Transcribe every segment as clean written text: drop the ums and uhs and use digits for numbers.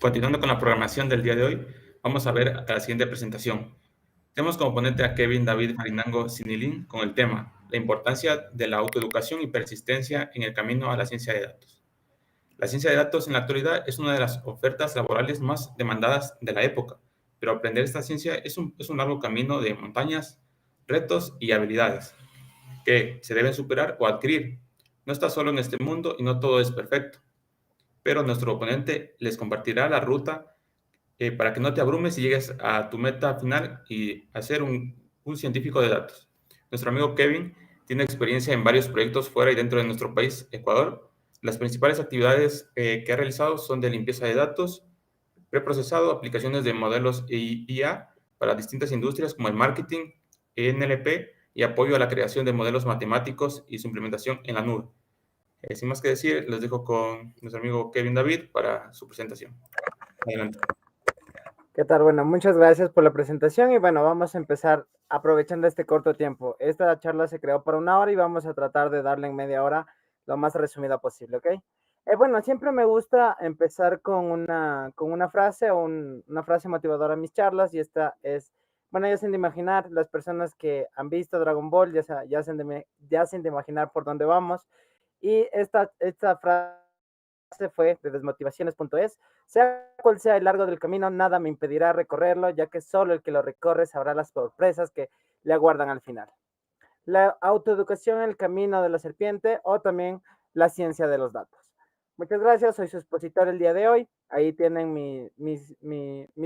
Continuando con la programación del día de hoy, vamos a ver la siguiente presentación. Tenemos como ponente a Kevin David Farinango Sinilin con el tema La importancia de la autoeducación y persistencia en el camino a la ciencia de datos. La ciencia de datos en la actualidad es una de las ofertas laborales más demandadas de la época, pero aprender esta ciencia es un largo camino de montañas, retos y habilidades que se deben superar o adquirir. No está solo en este mundo y no todo es perfecto, pero nuestro oponente les compartirá la ruta para que no te abrumes y llegues a tu meta final y a ser un científico de datos. Nuestro amigo Kevin tiene experiencia en varios proyectos fuera y dentro de nuestro país, Ecuador. Las principales actividades que ha realizado son de limpieza de datos, preprocesado, aplicaciones de modelos IA para distintas industrias como el marketing, NLP y apoyo a la creación de modelos matemáticos y su implementación en la nube. Sin más que decir, les dejo con nuestro amigo Kevin David para su presentación. Adelante. ¿Qué tal? Bueno, muchas gracias por la presentación y bueno, vamos a empezar aprovechando este corto tiempo. Esta charla se creó para 1 hora y vamos a tratar de darle en media hora lo más resumida posible, ¿ok? Bueno, siempre me gusta empezar con una frase o una frase motivadora en mis charlas y esta es, bueno, ya se han de imaginar, las personas que han visto Dragon Ball ya se han de imaginar por dónde vamos y esta frase fue de desmotivaciones.es. Sea cual sea el largo del camino, nada me impedirá recorrerlo, ya que solo el que lo recorre sabrá las sorpresas que le aguardan al final. La autoeducación en el camino de la serpiente o también la ciencia de los datos. Muchas gracias, soy su expositor el día de hoy. Ahí tienen mis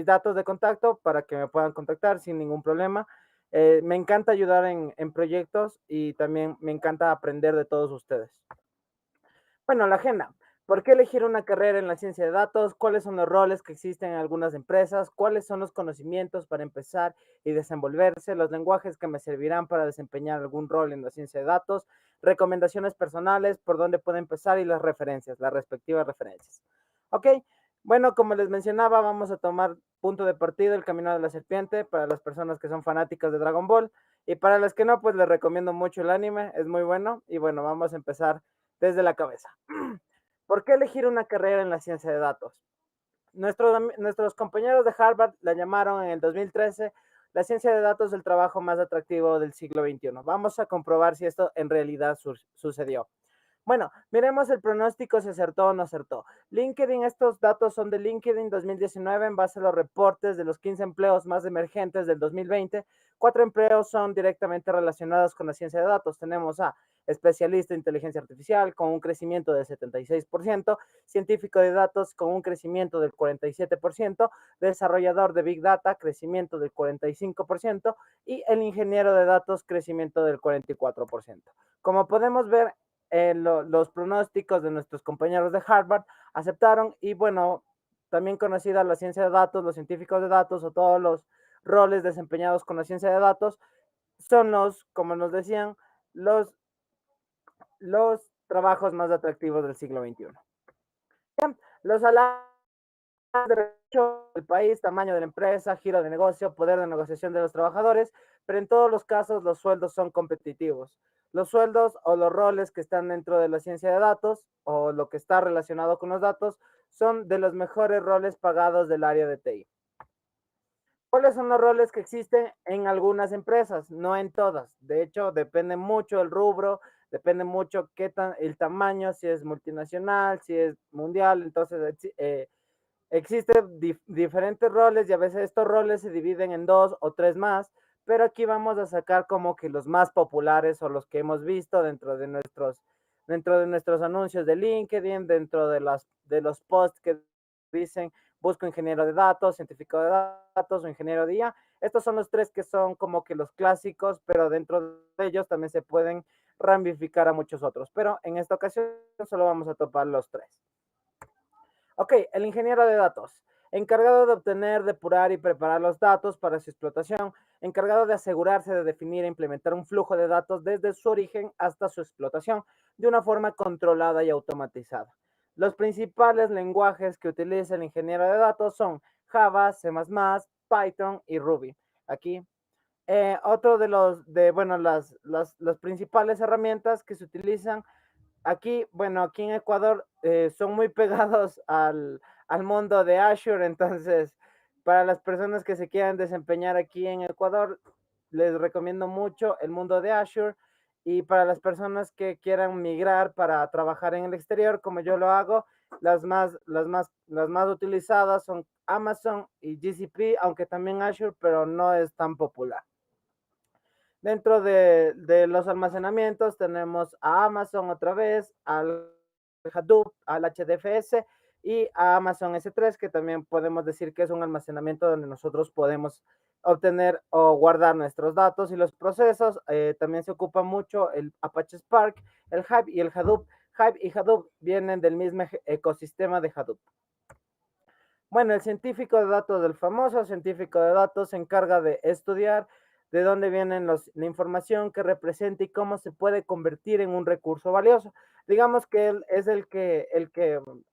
datos de contacto para que me puedan contactar sin ningún problema. Me encanta ayudar en proyectos y también me encanta aprender de todos ustedes. Bueno, la agenda. ¿Por qué elegir una carrera en la ciencia de datos? ¿Cuáles son los roles que existen en algunas empresas? ¿Cuáles son los conocimientos para empezar y desenvolverse? Los lenguajes que me servirán para desempeñar algún rol en la ciencia de datos. Recomendaciones personales, por dónde puedo empezar y las referencias, las respectivas referencias. Ok, bueno, como les mencionaba, vamos a tomar punto de partida el camino de la serpiente para las personas que son fanáticas de Dragon Ball. Y para las que no, pues les recomiendo mucho el anime, es muy bueno. Y bueno, vamos a empezar desde la cabeza. ¿Por qué elegir una carrera en la ciencia de datos? Nuestros compañeros de Harvard la llamaron en el 2013 la ciencia de datos el trabajo más atractivo del siglo XXI. Vamos a comprobar si esto en realidad sucedió. Bueno, miremos el pronóstico si acertó o no acertó. LinkedIn, estos datos son de LinkedIn 2019 en base a los reportes de los 15 empleos más emergentes del 2020. 4 empleos son directamente relacionados con la ciencia de datos. Tenemos a especialista en inteligencia artificial con un crecimiento del 76%, científico de datos con un crecimiento del 47%, desarrollador de Big Data, crecimiento del 45%, y el ingeniero de datos, crecimiento del 44%. Como podemos ver, los pronósticos de nuestros compañeros de Harvard aceptaron y bueno, también conocida la ciencia de datos, los científicos de datos o todos los roles desempeñados con la ciencia de datos son como nos decían, los, los trabajos más atractivos del siglo XXI. Bien, los salarios del país, tamaño de la empresa, giro de negocio, poder de negociación de los trabajadores, pero en todos los casos los sueldos son competitivos. Los sueldos o los roles que están dentro de la ciencia de datos o lo que está relacionado con los datos son de los mejores roles pagados del área de TI. ¿Cuáles son los roles que existen en algunas empresas? No en todas. De hecho, depende mucho el rubro, depende mucho el tamaño, si es multinacional, si es mundial. Entonces, existen diferentes roles y a veces estos roles se dividen en 2 o 3 más, pero aquí vamos a sacar como que los más populares o los que hemos visto dentro de nuestros anuncios de LinkedIn, dentro de los posts que dicen busco ingeniero de datos, científico de datos o ingeniero de IA. Estos son los 3 que son como que los clásicos, pero dentro de ellos también se pueden ramificar a muchos otros, pero en esta ocasión solo vamos a topar los 3. Ok, el ingeniero de datos, encargado de obtener, depurar y preparar los datos para su explotación, encargado de asegurarse de definir e implementar un flujo de datos desde su origen hasta su explotación de una forma controlada y automatizada. Los principales lenguajes que utiliza el ingeniero de datos son Java, C++, Python y Ruby. Aquí, otro bueno, las principales herramientas que se utilizan aquí, bueno, aquí en Ecuador son muy pegados al mundo de Azure. Entonces, para las personas que se quieran desempeñar aquí en Ecuador, les recomiendo mucho el mundo de Azure. Y para las personas que quieran migrar para trabajar en el exterior, como yo lo hago, las más utilizadas son Amazon y GCP, aunque también Azure, pero no es tan popular. Dentro de los almacenamientos tenemos a Amazon otra vez, al Hadoop, al HDFS y a Amazon S3, que también podemos decir que es un almacenamiento donde nosotros podemos obtener o guardar nuestros datos y los procesos. También se ocupa mucho el Apache Spark, el Hive y el Hadoop. Hive y Hadoop vienen del mismo ecosistema de Hadoop. Bueno, el científico de datos, del famoso científico de datos, se encarga de estudiar de dónde vienen la información que representa y cómo se puede convertir en un recurso valioso. Digamos que él es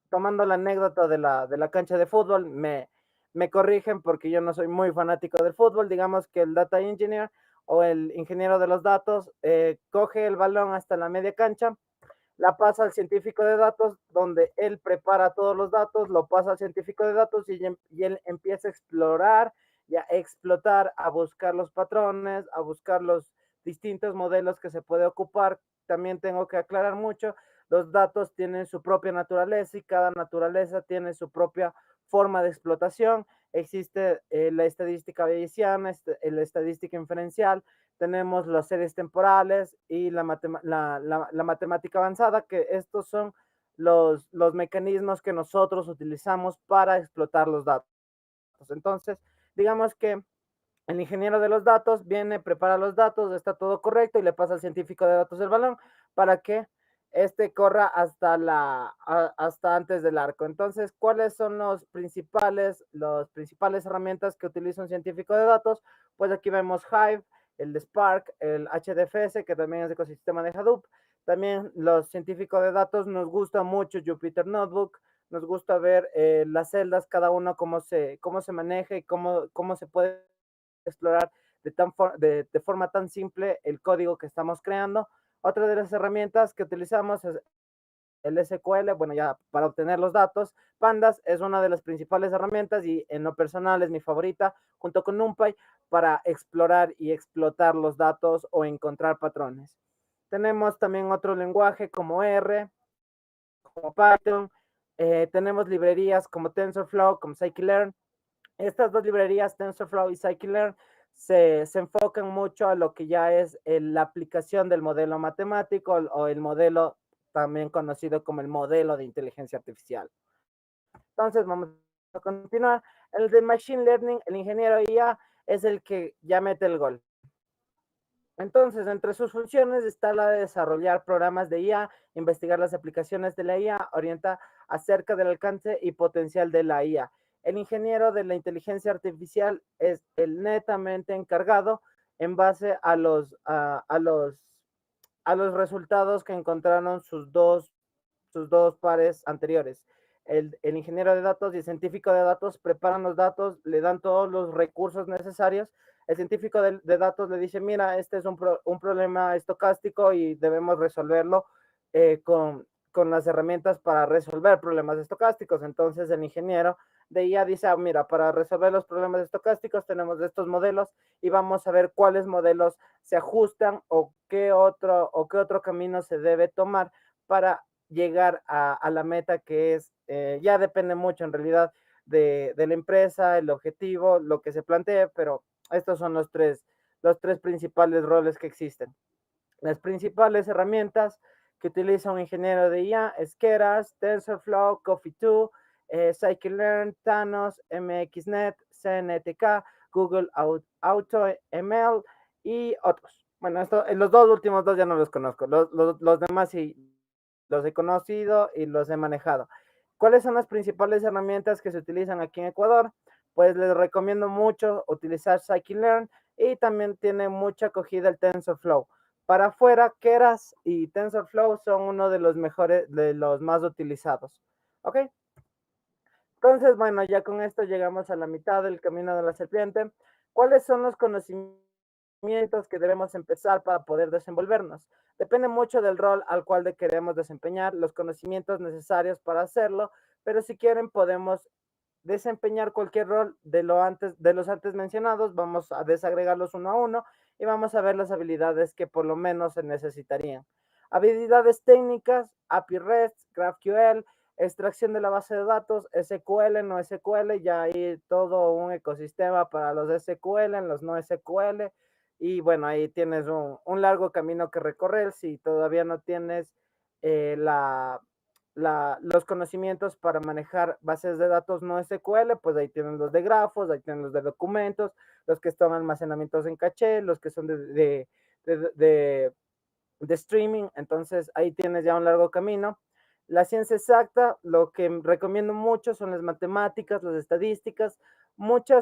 tomando la anécdota de la cancha de fútbol, me corrigen porque yo no soy muy fanático del fútbol. Digamos que el data engineer o el ingeniero de los datos coge el balón hasta la media cancha, la pasa al científico de datos, donde él prepara todos los datos, lo pasa al científico de datos y él empieza a explorar y a explotar, a buscar los patrones, a buscar los distintos modelos que se puede ocupar. También tengo que aclarar mucho, los datos tienen su propia naturaleza y cada naturaleza tiene su propia forma de explotación. Existe la estadística bayesiana, la estadística inferencial, tenemos las series temporales y la matemática avanzada, que estos son los mecanismos que nosotros utilizamos para explotar los datos. Entonces, digamos que el ingeniero de los datos viene, prepara los datos, está todo correcto y le pasa al científico de datos el balón para que este corra hasta antes del arco. Entonces, ¿cuáles son las principales herramientas que utiliza un científico de datos? Pues aquí vemos Hive, el de Spark, el HDFS, que también es ecosistema de Hadoop. También los científicos de datos nos gusta mucho Jupyter Notebook, nos gusta ver las celdas, cada uno cómo se maneja y cómo se puede explorar de forma tan simple el código que estamos creando. Otra de las herramientas que utilizamos es el SQL, bueno, ya para obtener los datos. Pandas es una de las principales herramientas y en lo personal es mi favorita, junto con NumPy, para explorar y explotar los datos o encontrar patrones. Tenemos también otro lenguaje como R, como Python. Tenemos librerías como TensorFlow, como Scikit-learn. Estas dos librerías, TensorFlow y Scikit-learn, se enfocan mucho a lo que ya es la aplicación del modelo matemático o el modelo también conocido como el modelo de inteligencia artificial. Entonces, vamos a continuar. El de Machine Learning, el ingeniero IA, es el que ya mete el gol. Entonces, entre sus funciones está la de desarrollar programas de IA, investigar las aplicaciones de la IA, orientar acerca del alcance y potencial de la IA. El ingeniero de la inteligencia artificial es el netamente encargado en base a los resultados que encontraron sus dos pares anteriores. El ingeniero de datos y el científico de datos preparan los datos, le dan todos los recursos necesarios. El científico de datos le dice, mira, este es un problema estocástico y debemos resolverlo con las herramientas para resolver problemas estocásticos. Entonces el ingeniero de IA dice, mira, para resolver los problemas estocásticos tenemos estos modelos y vamos a ver cuáles modelos se ajustan o qué otro camino se debe tomar para llegar a la meta que es, ya depende mucho en realidad de la empresa, el objetivo, lo que se plantee, pero estos son los tres principales roles que existen. Las principales herramientas que utiliza un ingeniero de IA es Keras, TensorFlow, Coffee2, Scikit-learn, Thanos, MXNet, CNTK, Google AutoML y otros. Bueno, los dos últimos dos ya no los conozco, los demás sí los he conocido y los he manejado. ¿Cuáles son las principales herramientas que se utilizan aquí en Ecuador? Pues les recomiendo mucho utilizar Scikit-learn y también tiene mucha acogida el TensorFlow. Para afuera, Keras y TensorFlow son uno de los mejores, de los más utilizados. ¿Ok? Entonces, bueno, ya con esto llegamos a la mitad del camino de la serpiente. ¿Cuáles son los conocimientos que debemos empezar para poder desenvolvernos. Depende mucho del rol al cual queremos desempeñar, los conocimientos necesarios para hacerlo, pero si quieren podemos desempeñar cualquier rol de los antes mencionados. Vamos a desagregarlos uno a uno y vamos a ver las habilidades que por lo menos se necesitarían. Habilidades técnicas, API REST, GraphQL, extracción de la base de datos, SQL, no SQL, ya hay todo un ecosistema para los SQL, los no SQL, y bueno, ahí tienes un largo camino que recorrer si todavía no tienes los conocimientos para manejar bases de datos no SQL, pues ahí tienen los de grafos, ahí tienen los de documentos, los que están almacenamientos en caché, los que son de streaming. Entonces ahí tienes ya un largo camino. La ciencia exacta, lo que recomiendo mucho son las matemáticas, las estadísticas, mucha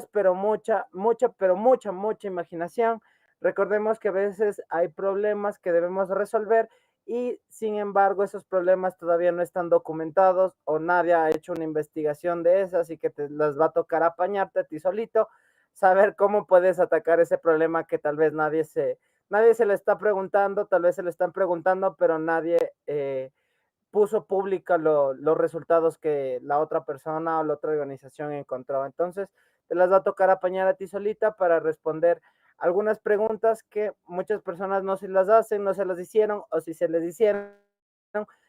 imaginación. Recordemos que a veces hay problemas que debemos resolver y sin embargo esos problemas todavía no están documentados o nadie ha hecho una investigación de esas, así que te las va a tocar apañarte a ti solito, saber cómo puedes atacar ese problema que tal vez nadie se le está preguntando, tal vez se le están preguntando, pero nadie puso pública los resultados que la otra persona o la otra organización encontró. Entonces, te las va a tocar apañar a ti solita para responder algunas preguntas que muchas personas no se las hacen, no se las hicieron, o si se les hicieron,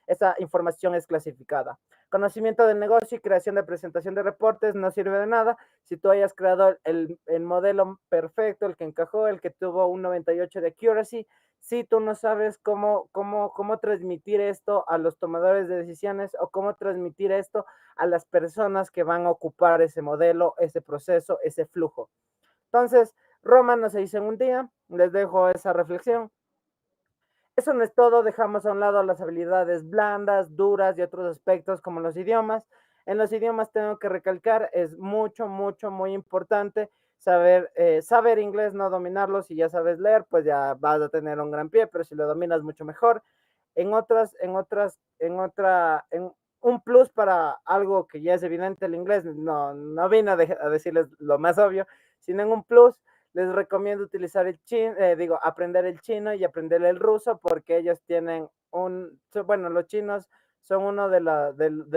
esa información es clasificada. Conocimiento del negocio y creación de presentación de reportes no sirve de nada si tú hayas creado el modelo perfecto, el que encajó, el que tuvo un 98 de accuracy. Si tú no sabes cómo transmitir esto a los tomadores de decisiones o cómo transmitir esto a las personas que van a ocupar ese modelo, ese proceso, ese flujo. Entonces, Roma no se hizo en un día. Les dejo esa reflexión. Eso no es todo, dejamos a un lado las habilidades blandas, duras y otros aspectos como los idiomas. En los idiomas tengo que recalcar, es muy importante saber inglés, no dominarlo. Si ya sabes leer, pues ya vas a tener un gran pie, pero si lo dominas mucho mejor. En un plus para algo que ya es evidente el inglés, no vine a decirles lo más obvio, sino en un plus les recomiendo utilizar aprender el chino y aprender el ruso porque ellos tienen los chinos son uno de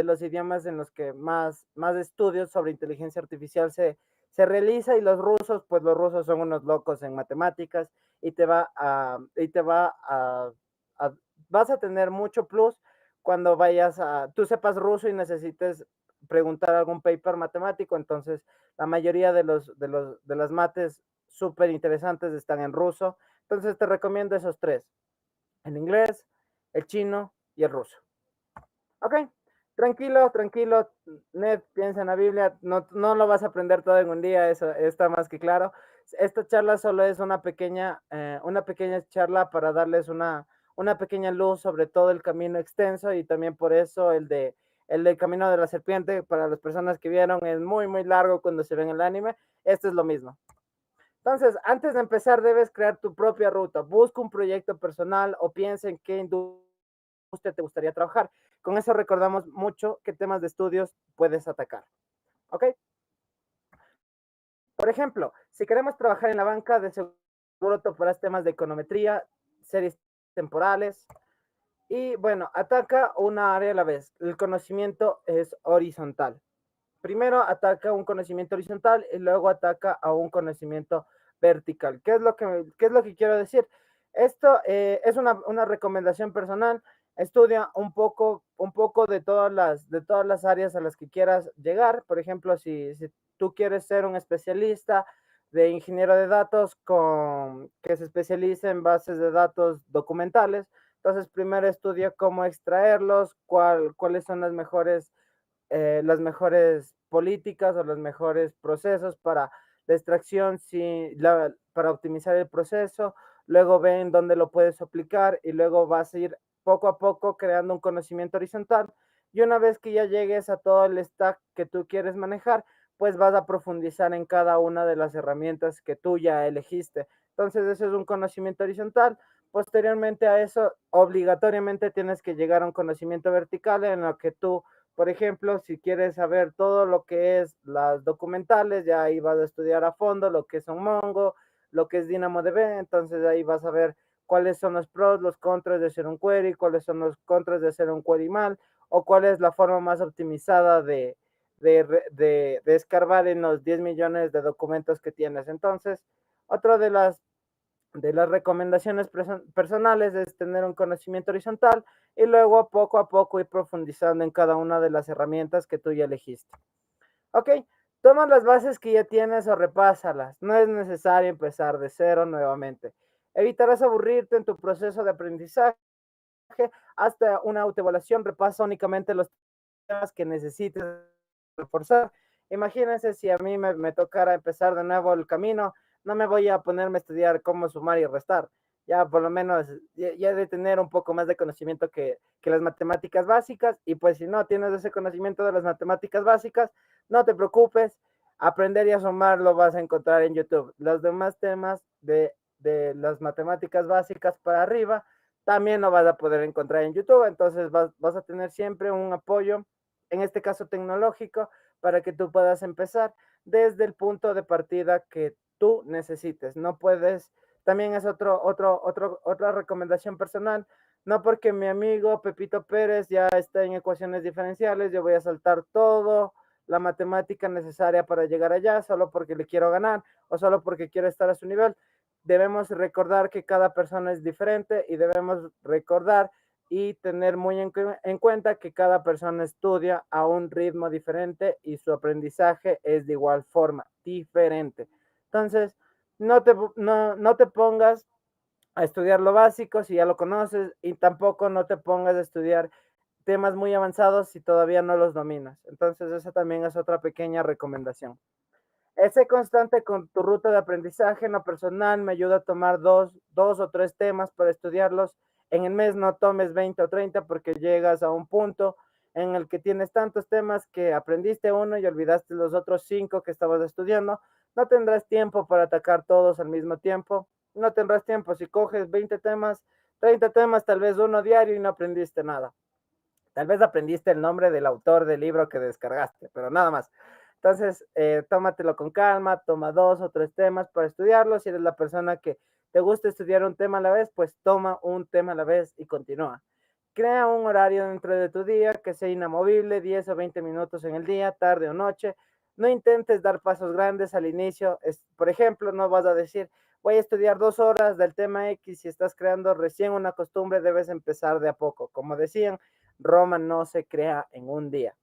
los idiomas en los que más estudios sobre inteligencia artificial se realiza, y pues los rusos son unos locos en matemáticas y a- vas a tener mucho plus cuando tú sepas ruso y necesites preguntar algún paper matemático. Entonces, la mayoría de las mates súper interesantes están en ruso. Entonces te recomiendo esos tres: el inglés, el chino y el ruso. Ok, tranquilo, Ned, piensa en la Biblia, no lo vas a aprender todo en un día, eso está más que claro. Esta charla solo es una pequeña charla para darles una pequeña luz sobre todo el camino extenso, y también por eso el del camino de la serpiente, para las personas que vieron, es muy largo cuando se ven el anime. Esto es lo mismo. Entonces, antes de empezar, debes crear tu propia ruta. Busca un proyecto personal o piensa en qué industria te gustaría trabajar. Con eso recordamos mucho qué temas de estudios puedes atacar. ¿Ok? Por ejemplo, si queremos trabajar en la banca, de seguro toparás temas de econometría, series temporales. Y bueno, ataca una área a la vez. El conocimiento es horizontal. Primero ataca un conocimiento horizontal y luego ataca a un conocimiento vertical. ¿Qué es lo que quiero decir? Esto es una recomendación personal. Estudia un poco de todas las áreas a las que quieras llegar. Por ejemplo, si tú quieres ser un especialista de ingeniero de datos que se especialice en bases de datos documentales, entonces primero estudia cómo extraerlos, cuáles son las mejores políticas o los mejores procesos para la extracción, para optimizar el proceso. Luego ven dónde lo puedes aplicar y luego vas a ir poco a poco creando un conocimiento horizontal. Y una vez que ya llegues a todo el stack que tú quieres manejar, pues vas a profundizar en cada una de las herramientas que tú ya elegiste. Entonces, eso es un conocimiento horizontal. Posteriormente a eso, obligatoriamente tienes que llegar a un conocimiento vertical en lo que tú, por ejemplo, si quieres saber todo lo que es las documentales, ya ahí vas a estudiar a fondo lo que es un Mongo, lo que es DynamoDB, entonces ahí vas a ver cuáles son los pros, los contras de hacer un query, cuáles son los contras de hacer un query mal, o cuál es la forma más optimizada de escarbar en los 10 millones de documentos que tienes. Entonces, otra de las recomendaciones personales es tener un conocimiento horizontal y luego poco a poco ir profundizando en cada una de las herramientas que tú ya elegiste. Ok, toma las bases que ya tienes o repásalas. No es necesario empezar de cero nuevamente. Evitarás aburrirte en tu proceso de aprendizaje. Hasta una autoevaluación repasa únicamente los temas que necesites reforzar. Imagínense si a mí me tocara empezar de nuevo el camino, no me voy a ponerme a estudiar cómo sumar y restar. Ya por lo menos ya de tener un poco más de conocimiento que las matemáticas básicas, y pues si no tienes ese conocimiento de las matemáticas básicas, no te preocupes, aprender y a sumar lo vas a encontrar en YouTube. Los demás temas de las matemáticas básicas para arriba también lo vas a poder encontrar en YouTube, entonces vas a tener siempre un apoyo, en este caso tecnológico, para que tú puedas empezar desde el punto de partida que tú necesites. No puedes, también es otra recomendación personal, no porque mi amigo Pepito Pérez ya está en ecuaciones diferenciales, yo voy a saltar todo la matemática necesaria para llegar allá, solo porque le quiero ganar o solo porque quiero estar a su nivel. Debemos recordar que cada persona es diferente y debemos recordar y tener muy en cuenta que cada persona estudia a un ritmo diferente y su aprendizaje es de igual forma, diferente. Entonces, no te pongas a estudiar lo básico si ya lo conoces, y tampoco no te pongas a estudiar temas muy avanzados si todavía no los dominas. Entonces, esa también es otra pequeña recomendación. Sé constante con tu ruta de aprendizaje. En lo personal me ayuda a tomar dos o tres temas para estudiarlos en el mes. No tomes 20 o 30 porque llegas a un punto en el que tienes tantos temas que aprendiste uno y olvidaste los otros 5 que estabas estudiando. No tendrás tiempo para atacar todos al mismo tiempo. No tendrás tiempo si coges 20 temas, 30 temas, tal vez uno diario y no aprendiste nada. Tal vez aprendiste el nombre del autor del libro que descargaste, pero nada más. Entonces, tómatelo con calma, toma 2 o 3 temas para estudiarlo. Si eres la persona que te gusta estudiar un tema a la vez, pues toma un tema a la vez y continúa. Crea un horario dentro de tu día que sea inamovible, 10 o 20 minutos en el día, tarde o noche. No intentes dar pasos grandes al inicio. Por ejemplo, no vas a decir, voy a estudiar 2 horas del tema X. Si estás creando recién una costumbre, debes empezar de a poco. Como decían, Roma no se crea en un día.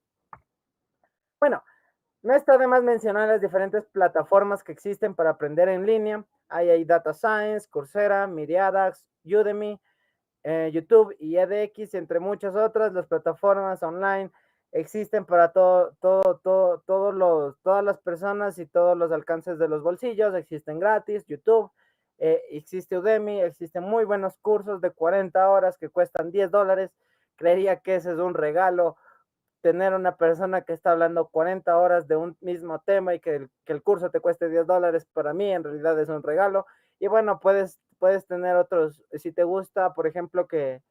Bueno, no está de más mencionar las diferentes plataformas que existen para aprender en línea. Hay Data Science, Coursera, Myriadax, Udemy, YouTube y edX, entre muchas otras. Las plataformas online existen para todas las personas y todos los alcances de los bolsillos. Existen gratis, YouTube, existe Udemy, existen muy buenos cursos de 40 horas que cuestan $10. Creería que ese es un regalo, tener una persona que está hablando 40 horas de un mismo tema y que el curso te cueste $10, para mí en realidad es un regalo. Y bueno, puedes tener otros, si te gusta, por ejemplo, que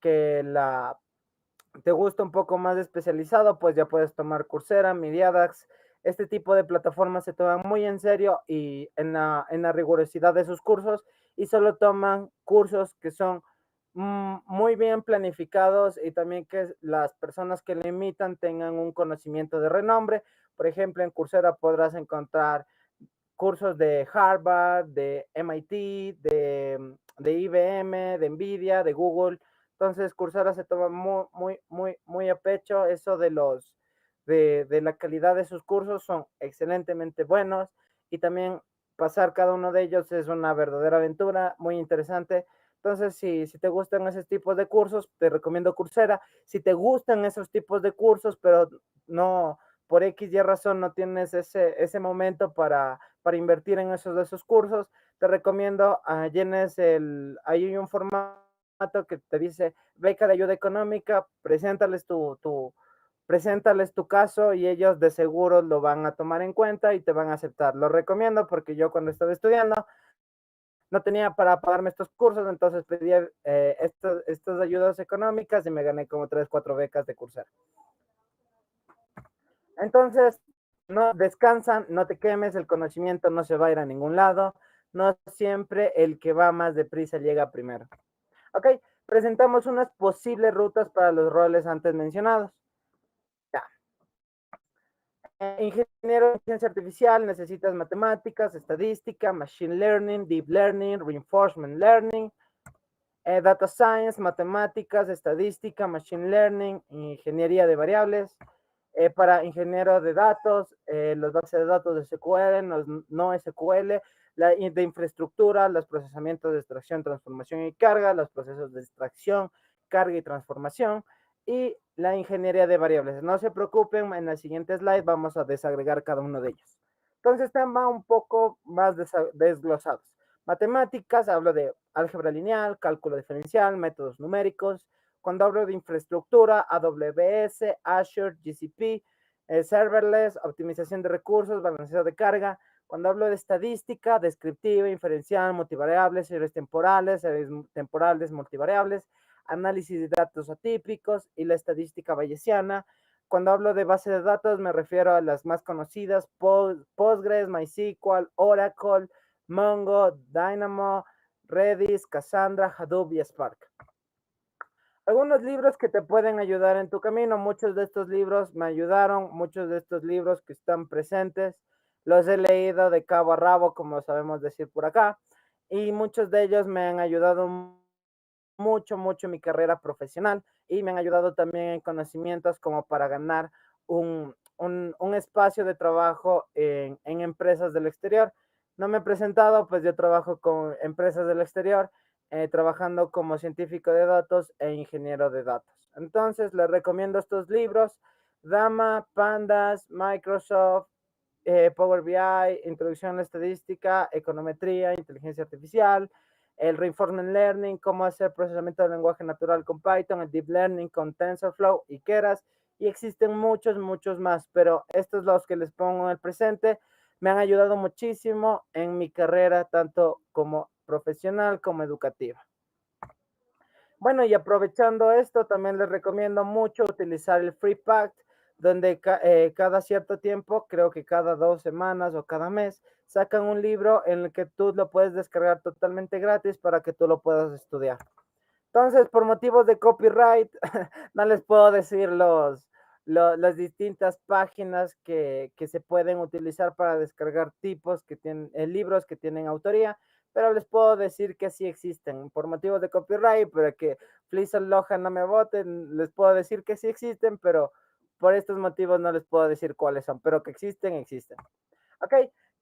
te gusta un poco más especializado, pues ya puedes tomar Coursera, Myriadax. Este tipo de plataformas se toman muy en serio y en la rigurosidad de sus cursos, y solo toman cursos que son muy bien planificados y también que las personas que lo imitan tengan un conocimiento de renombre. Por ejemplo, en Coursera podrás encontrar cursos de Harvard, de MIT, de IBM, de Nvidia, de Google. Entonces, Coursera se toma muy a pecho eso de la calidad de sus cursos, son excelentemente buenos, y también pasar cada uno de ellos es una verdadera aventura, muy interesante. Entonces, si te gustan esos tipos de cursos, te recomiendo Coursera. Si te gustan esos tipos de cursos, pero no, por X y razón no tienes ese momento para invertir en esos cursos, te recomiendo llenes hay un formato que te dice beca de ayuda económica, preséntales tu caso y ellos de seguro lo van a tomar en cuenta y te van a aceptar. Lo recomiendo porque yo cuando estaba estudiando no tenía para pagarme estos cursos, entonces pedí estas ayudas económicas y me gané como 3, 4 becas de Coursera. Entonces, no descansan, no te quemes, el conocimiento no se va a ir a ningún lado. no siempre el que va más deprisa llega primero. Ok, presentamos unas posibles rutas para los roles antes mencionados. Ya. Ingeniero en ciencia artificial, necesitas matemáticas, estadística, machine learning, deep learning, reinforcement learning, data science, matemáticas, estadística, machine learning, ingeniería de variables. Para ingeniero de datos, los bases de datos de SQL, no SQL, de infraestructura, los procesamientos de extracción, transformación y carga, los procesos de extracción, carga y transformación, y la ingeniería de variables. No se preocupen, en la siguiente slide vamos a desagregar cada uno de ellos. Entonces están un poco más desglosados. Matemáticas, hablo de álgebra lineal, cálculo diferencial, métodos numéricos. Cuando hablo de infraestructura, AWS, Azure, GCP, serverless, optimización de recursos, balanceo de carga. Cuando hablo de estadística, descriptiva, inferencial, multivariables, series temporales, multivariables, análisis de datos atípicos y la estadística bayesiana. Cuando hablo de base de datos, me refiero a las más conocidas: Postgres, MySQL, Oracle, Mongo, Dynamo, Redis, Cassandra, Hadoop y Spark. Algunos libros que te pueden ayudar en tu camino. Muchos de estos libros me ayudaron, muchos de estos libros que están presentes los he leído de cabo a rabo, como sabemos decir por acá, y muchos de ellos me han ayudado mucho en mi carrera profesional, y me han ayudado también en conocimientos como para ganar un espacio de trabajo en empresas del exterior. No me he presentado, pues yo trabajo con empresas del exterior, trabajando como científico de datos e ingeniero de datos. Entonces, les recomiendo estos libros: Dama, Pandas, Microsoft, Power BI, Introducción a la Estadística, Econometría, Inteligencia Artificial, el Reinforcement Learning, cómo hacer procesamiento del lenguaje natural con Python, el Deep Learning con TensorFlow y Keras, y existen muchos más, pero estos los que les pongo en el presente me han ayudado muchísimo en mi carrera, tanto como profesional como educativa. Bueno, y aprovechando esto, también les recomiendo mucho utilizar el Free Pack, donde cada cierto tiempo, creo que cada 2 semanas o cada mes, sacan un libro en el que tú lo puedes descargar totalmente gratis para que tú lo puedas estudiar. Entonces, por motivos de copyright, no les puedo decir las distintas páginas que se pueden utilizar para descargar tipos que tienen, libros que tienen autoría, pero les puedo decir que sí existen. Por motivos de copyright, para que Fliss Loja no me voten, les puedo decir que sí existen, pero por estos motivos no les puedo decir cuáles son, pero que existen, existen. Ok,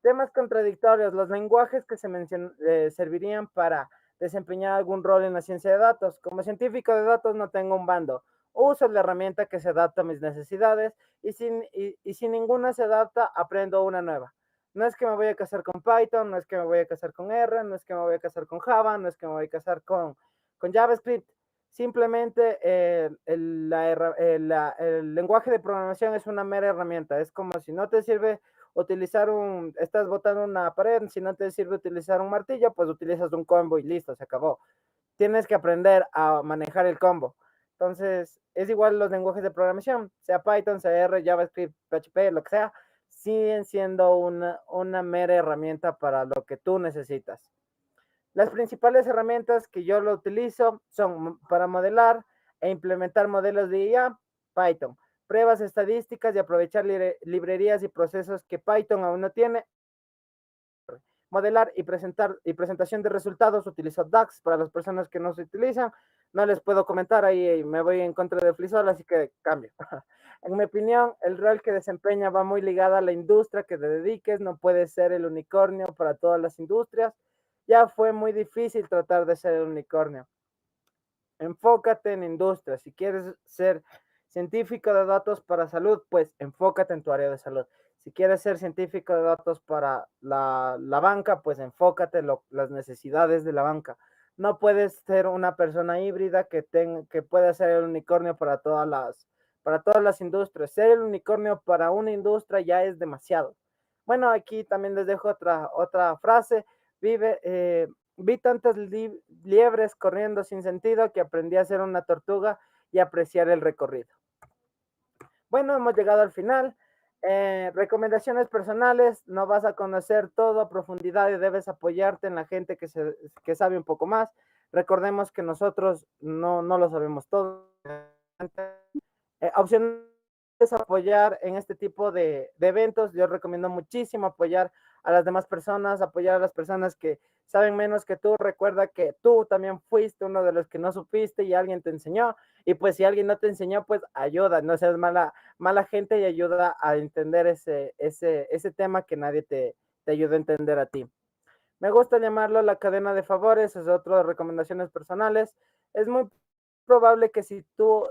temas contradictorios. Los lenguajes que se servirían para desempeñar algún rol en la ciencia de datos. Como científico de datos no tengo un bando. Uso la herramienta que se adapta a mis necesidades, y si ninguna se adapta, aprendo una nueva. No es que me voy a casar con Python, no es que me voy a casar con R, no es que me voy a casar con Java, no es que me voy a casar con JavaScript. Simplemente el lenguaje de programación es una mera herramienta. Es como si no te sirve utilizar estás botando una pared, si no te sirve utilizar un martillo, pues utilizas un combo y listo, se acabó. Tienes que aprender a manejar el combo. Entonces, es igual los lenguajes de programación, sea Python, sea R, JavaScript, PHP, lo que sea, siguen siendo una mera herramienta para lo que tú necesitas. Las principales herramientas que yo lo utilizo son para modelar e implementar modelos de IA, Python. Pruebas estadísticas y aprovechar librerías y procesos que Python aún no tiene. Modelar y presentación de resultados, utilizo DAX. Para las personas que no se utilizan, no les puedo comentar, ahí me voy en contra de Flisol, así que cambio. En mi opinión, el rol que desempeña va muy ligado a la industria que te dediques. No puedes ser el unicornio para todas las industrias. Ya fue muy difícil tratar de ser el unicornio. Enfócate en industria. Si quieres ser científico de datos para salud, pues enfócate en tu área de salud. Si quieres ser científico de datos para la banca, pues enfócate en las necesidades de la banca. No puedes ser una persona híbrida que pueda ser el unicornio para todas las industrias. Ser el unicornio para una industria ya es demasiado. Bueno, aquí también les dejo otra frase. Vi tantas liebres corriendo sin sentido que aprendí a ser una tortuga y apreciar el recorrido. Bueno, hemos llegado al final. Recomendaciones personales, no vas a conocer todo a profundidad y debes apoyarte en la gente que sabe un poco más. Recordemos que nosotros no lo sabemos todo. Opción es apoyar en este tipo de eventos. Yo recomiendo muchísimo apoyar a las demás personas, apoyar a las personas que saben menos que tú. Recuerda que tú también fuiste uno de los que no supiste y alguien te enseñó. Y pues si alguien no te enseñó, pues ayuda, no seas mala gente y ayuda a entender ese tema que nadie te ayuda a entender a ti. Me gusta llamarlo la cadena de favores, es otra de recomendaciones personales. Es muy probable que si tú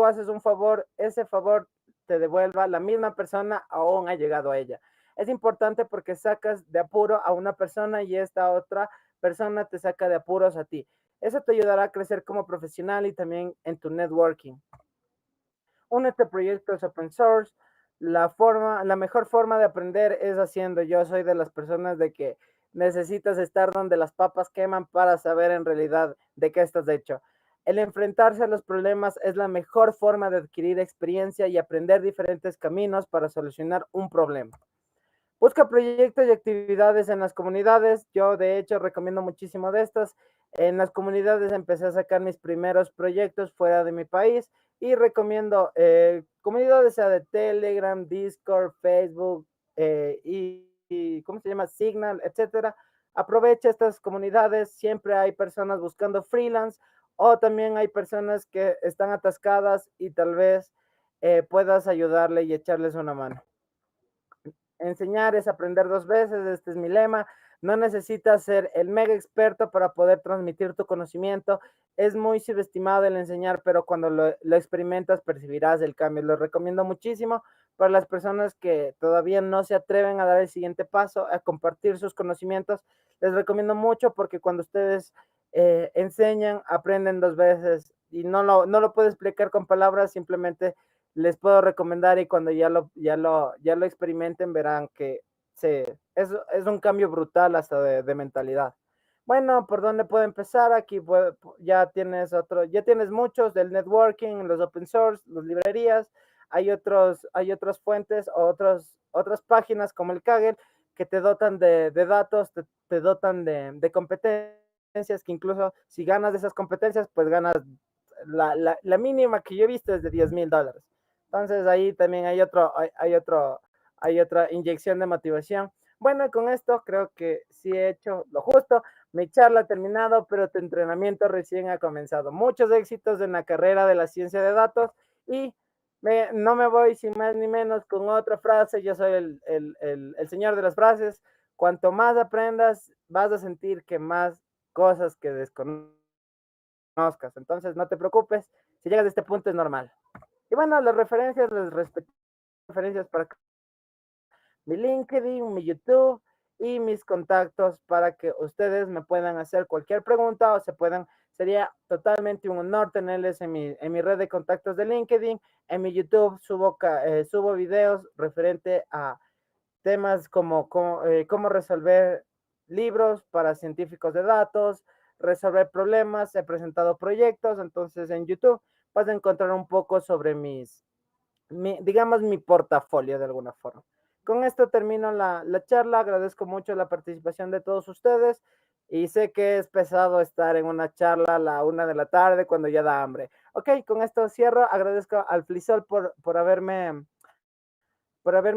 haces un favor, ese favor te devuelva la misma persona aún ha llegado a ella. Es importante porque sacas de apuro a una persona y esta otra persona te saca de apuros a ti. Eso te ayudará a crecer como profesional y también en tu networking. Únete a proyectos open source. La mejor forma de aprender es haciendo. Yo soy de las personas de que necesitas estar donde las papas queman para saber en realidad de qué estás hecho. El enfrentarse a los problemas es la mejor forma de adquirir experiencia y aprender diferentes caminos para solucionar un problema. Busca proyectos y actividades en las comunidades. Yo, de hecho, recomiendo muchísimo de estas. En las comunidades empecé a sacar mis primeros proyectos fuera de mi país y recomiendo comunidades, sea de Telegram, Discord, Facebook ¿cómo se llama? Signal, etcétera. Aprovecha estas comunidades. Siempre hay personas buscando freelance o también hay personas que están atascadas y tal vez puedas ayudarle y echarles una mano. Enseñar es aprender dos veces, este es mi lema. No necesitas ser el mega experto para poder transmitir tu conocimiento. Es muy subestimado el enseñar, pero cuando lo experimentas percibirás el cambio. Lo recomiendo muchísimo para las personas que todavía no se atreven a dar el siguiente paso, a compartir sus conocimientos. Les recomiendo mucho porque cuando ustedes enseñan, aprenden dos veces y no lo puedo explicar con palabras, simplemente les puedo recomendar y cuando ya lo experimenten verán que es un cambio brutal hasta de mentalidad. Bueno, ¿por dónde puedo empezar? Aquí ya tienes muchos del networking, los open source, las librerías, hay otras fuentes o otras páginas como el Kaggle que te dotan de datos, te dotan de competencias que incluso si ganas de esas competencias, pues ganas la mínima que yo he visto es de $10,000. Entonces ahí también hay otra inyección de motivación. Bueno, con esto creo que sí he hecho lo justo. Mi charla ha terminado, pero tu entrenamiento recién ha comenzado. Muchos éxitos en la carrera de la ciencia de datos y no me voy sin más ni menos con otra frase. Yo soy el señor de las frases. Cuanto más aprendas, vas a sentir que más cosas que desconoces. Entonces, no te preocupes, si llegas a este punto es normal. Y bueno, las referencias, les respeto referencias para mi LinkedIn, mi YouTube y mis contactos para que ustedes me puedan hacer cualquier pregunta o sería totalmente un honor tenerles en mi red de contactos de LinkedIn. En mi YouTube subo videos referente a temas como cómo resolver libros para científicos de datos, resolver problemas, he presentado proyectos, entonces en YouTube vas a encontrar un poco sobre digamos, mi portafolio de alguna forma. Con esto termino la charla, agradezco mucho la participación de todos ustedes y sé que es pesado estar en una charla a la 1 de la tarde cuando ya da hambre. Ok, con esto cierro, agradezco al Flisol por haberme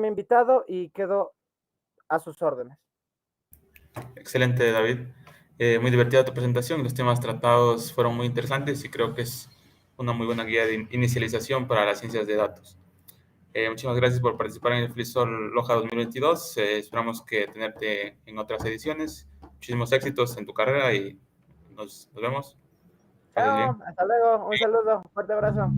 invitado y quedo a sus órdenes. Excelente, David. Muy divertida tu presentación. Los temas tratados fueron muy interesantes y creo que es una muy buena guía de inicialización para las ciencias de datos. Muchísimas gracias por participar en el FLISOL Loja 2022. Esperamos que tenerte en otras ediciones. Muchísimos éxitos en tu carrera y nos vemos. Pases Chao, bien. hasta luego, un saludo, fuerte abrazo.